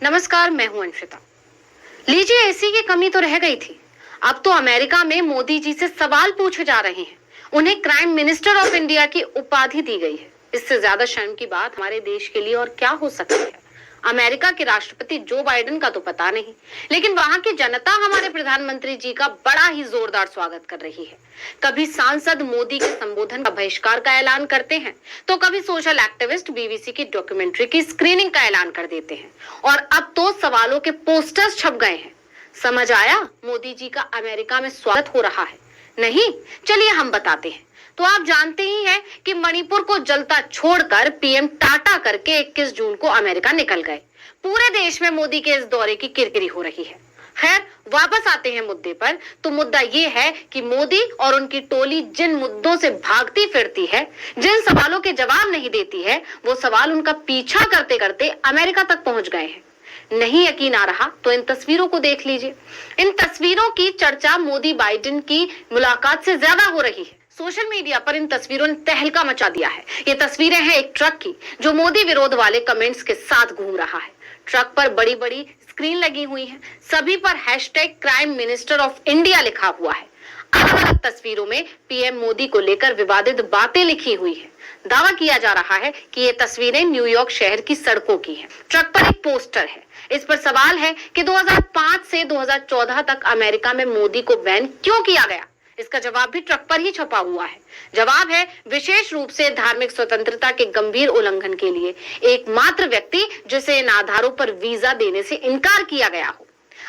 नमस्कार, मैं हूं अंशिता। लीजिए, एसी की कमी तो रह गई थी। अब तो अमेरिका में मोदी जी से सवाल पूछे जा रहे हैं। उन्हें क्राइम मिनिस्टर ऑफ इंडिया की उपाधि दी गई है। इससे ज्यादा शर्म की बात हमारे देश के लिए और क्या हो सकती है। अमेरिका के राष्ट्रपति जो बाइडेन का तो पता नहीं, लेकिन वहां की जनता हमारे प्रधानमंत्री जी का बड़ा ही जोरदार स्वागत कर रही है। कभी सांसद मोदी के संबोधन का बहिष्कार का ऐलान करते हैं, तो कभी सोशल एक्टिविस्ट बीबीसी की डॉक्यूमेंट्री की स्क्रीनिंग का ऐलान कर देते हैं, और अब तो सवालों के पोस्टर्स छप गए हैं। समझ आया मोदी जी का अमेरिका में स्वागत हो रहा है? नहीं, चलिए हम बताते हैं। तो आप जानते ही हैं कि मणिपुर को जलता छोड़कर पीएम टाटा करके 21 जून को अमेरिका निकल गए। पूरे देश में मोदी के इस दौरे की किरकिरी हो रही है। खैर, वापस आते हैं मुद्दे पर। तो मुद्दा ये है कि मोदी और उनकी टोली जिन मुद्दों से भागती फिरती है, जिन सवालों के जवाब नहीं देती है, वो सवाल उनका पीछा करते करते अमेरिका तक पहुंच गए हैं। नहीं यकीन आ रहा तो इन तस्वीरों को देख लीजिए। इन तस्वीरों की चर्चा मोदी बाइडेन की मुलाकात से ज्यादा हो रही है। सोशल मीडिया पर इन तस्वीरों ने तहलका मचा दिया है। ये तस्वीरें हैं एक ट्रक की, जो मोदी विरोध वाले कमेंट्स के साथ घूम रहा है। ट्रक पर बड़ी बड़ी स्क्रीन लगी हुई है, सभी पर hashtag crime minister of India लिखा हुआ है। अलग अलग तस्वीरों में पीएम मोदी को लेकर विवादित बातें लिखी हुई है। दावा किया जा रहा है कि ये तस्वीरें न्यूयॉर्क शहर की सड़कों की हैं। ट्रक पर एक पोस्टर है। इस पर सवाल है कि 2005 से 2014 तक अमेरिका में मोदी को बैन क्यों किया गया। इसका जवाब भी ट्रक पर ही छपा हुआ है। जवाब है, विशेष रूप से धार्मिक स्वतंत्रता के गंभीर उल्लंघन के लिए एकमात्र व्यक्ति जिसे इन आधारों पर वीजा देने से इनकार किया गया हो।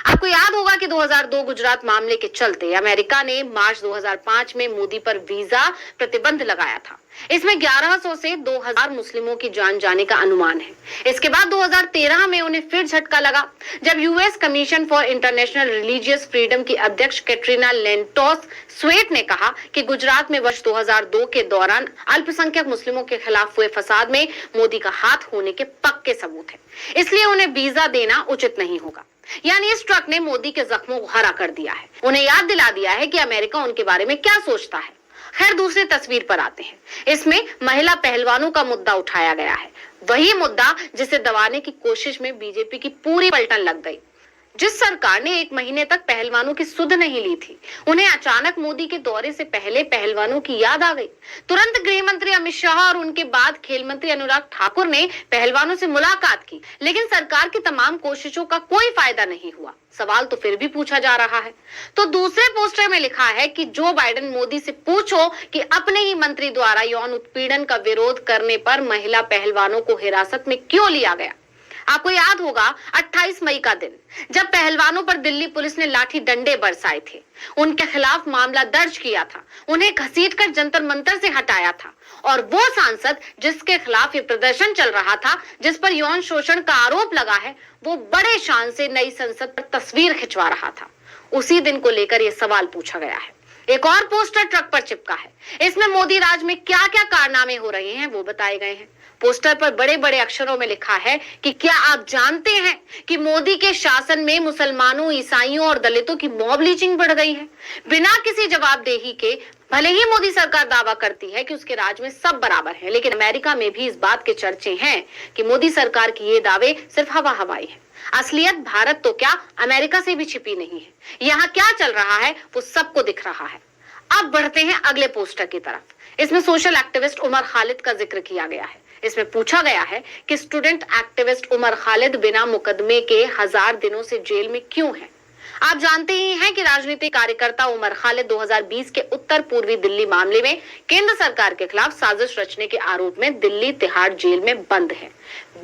आपको याद होगा कि 2002 गुजरात मामले के चलते अमेरिका ने मार्च 2005 में मोदी पर वीजा प्रतिबंध लगाया था। इसमें 1100 से 2000 मुस्लिमों की जान जाने का अनुमान है। इसके बाद 2013 में उन्हें फिर झटका लगा, जब US commission for international religious freedom की अध्यक्ष कैटरीना लेंटोस स्वेट ने कहा कि गुजरात में वर्ष 2002 के दौरान अल्पसंख्यक मुस्लिमों के खिलाफ हुए फसाद में मोदी का हाथ होने के पक्के सबूत है, इसलिए उन्हें वीजा देना उचित नहीं होगा। यानी इस ट्रक ने मोदी के जख्मों को हरा कर दिया है, उन्हें याद दिला दिया है कि अमेरिका उनके बारे में क्या सोचता है। खैर, दूसरी तस्वीर पर आते हैं। इसमें महिला पहलवानों का मुद्दा उठाया गया है, वही मुद्दा जिसे दबाने की कोशिश में बीजेपी की पूरी पलटन लग गई। जिस सरकार ने 1 महीने तक पहलवानों की सुध नहीं ली थी, उन्हें अचानक मोदी के दौरे से पहले पहलवानों की याद आ गई। तुरंत गृह मंत्री अमित शाह और उनके बाद खेल मंत्री अनुराग ठाकुर ने पहलवानों से मुलाकात की, लेकिन सरकार की तमाम कोशिशों का कोई फायदा नहीं हुआ। सवाल तो फिर भी पूछा जा रहा है। तो दूसरे पोस्टर में लिखा है कि जो बाइडेन मोदी से पूछो कि अपने ही मंत्री द्वारा यौन उत्पीड़न का विरोध करने पर महिला पहलवानों को हिरासत में क्यों लिया गया। आपको याद होगा 28 मई का दिन, जब पहलवानों पर दिल्ली पुलिस ने लाठी डंडे बरसाए थे, उनके खिलाफ मामला दर्ज किया था, उन्हें घसीटकर जंतर मंतर से हटाया था, और वो सांसद जिसके खिलाफ ये प्रदर्शन चल रहा था, जिस पर यौन शोषण का आरोप लगा है, वो बड़े शान से नई संसद पर तस्वीर खिंचवा रहा था। उसी दिन को लेकर ये सवाल पूछा गया है। एक और पोस्टर ट्रक पर चिपका है। इसमें मोदी राज में क्या क्या कारनामे हो रहे हैं वो बताए गए हैं। पोस्टर पर बड़े बड़े अक्षरों में लिखा है कि क्या आप जानते हैं कि मोदी के शासन में मुसलमानों, ईसाइयों और दलितों की मॉब लिंचिंग बढ़ गई है। बिना किसी जवाबदेही के भले ही मोदी सरकार दावा करती है कि उसके राज में सब बराबर है, लेकिन अमेरिका में भी इस बात के चर्चे हैं कि मोदी सरकार की ये दावे सिर्फ हवा हवाई है। असलियत भारत तो क्या, अमेरिका से भी छिपी नहीं है। यहाँ क्या चल रहा है वो सबको दिख रहा है। अब बढ़ते हैं अगले पोस्टर की तरफ। इसमें सोशल एक्टिविस्ट उमर खालिद का जिक्र किया गया है। इसमें पूछा गया है कि स्टूडेंट एक्टिविस्ट उमर खालिद बिना मुकदमे के 1000 दिनों से जेल में क्यों है। आप जानते ही हैं कि राजनीतिक कार्यकर्ता उमर खालिद 2020 के उत्तर पूर्वी दिल्ली मामले में केंद्र सरकार के खिलाफ साजिश रचने के आरोप में दिल्ली तिहाड़ जेल में बंद है।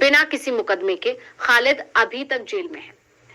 बिना किसी मुकदमे के खालिद अभी तक जेल में है।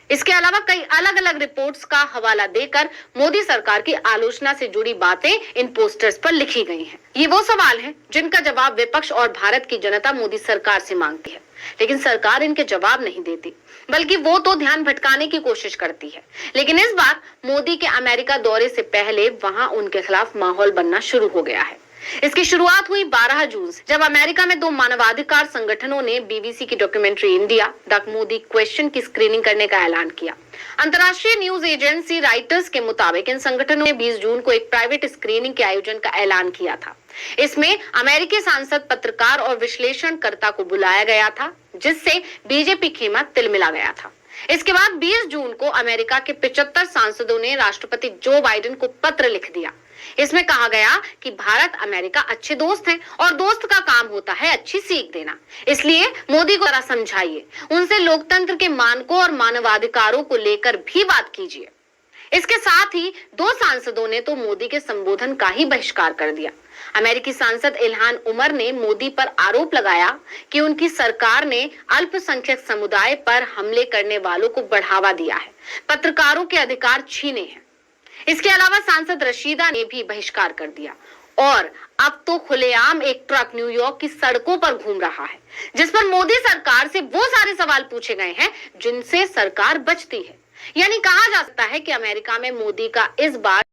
इसके अलावा कई अलग अलग रिपोर्ट्स का हवाला देकर मोदी सरकार की आलोचना से जुड़ी बातें इन पोस्टर्स पर लिखी गई हैं। ये वो सवाल हैं जिनका जवाब विपक्ष और भारत की जनता मोदी सरकार से मांगती है, लेकिन सरकार इनके जवाब नहीं देती, बल्कि वो तो ध्यान भटकाने की कोशिश करती है। लेकिन इस बार मोदी के अमेरिका दौरे से पहले वहां उनके खिलाफ माहौल बनना शुरू हो गया है। इसकी शुरुआत हुई 12 जून से, जब अमेरिका में 2 मानवाधिकार संगठनों ने बीबीसी की documentary India the Modi question की स्क्रीनिंग करने का ऐलान किया। अंतर्राष्ट्रीय न्यूज एजेंसी राइटर्स के मुताबिक इन संगठनों ने 20 जून को एक प्राइवेट स्क्रीनिंग के आयोजन का ऐलान किया था। इसमें अमेरिकी सांसद, पत्रकार और विश्लेषणकर्ता को बुलाया गया था, जिससे बीजेपी खेमा तिलमिला गया था। इसके बाद 20 जून को अमेरिका के 75 सांसदों ने राष्ट्रपति जो बाइडेन को पत्र लिख दिया। इसमें कहा गया कि भारत अमेरिका अच्छे दोस्त हैं और दोस्त का काम होता है अच्छी सीख देना। इसलिए मोदी को जरा समझाइए, उनसे लोकतंत्र के मानकों और मानवाधिकारों को लेकर भी बात कीजिए। इसके साथ ही 2 सांसदों ने तो मोदी के संबोधन का ही बहिष्कार कर दिया। अमेरिकी सांसद इल्हान उमर ने मोदी पर आरोप लगाया कि उनकी सरकार ने अल्पसंख्यक समुदाय पर हमले करने वालों को बढ़ावा दिया है, पत्रकारों के अधिकार छीने हैं। इसके अलावा सांसद रशीदा ने भी बहिष्कार कर दिया और अब तो खुलेआम एक ट्रक न्यूयॉर्क की सड़कों पर घूम रहा है, जिस पर मोदी सरकार से वो सारे सवाल पूछे गए हैं जिनसे सरकार बचती है। यानी कहा जा सकता है कि अमेरिका में मोदी का इस बार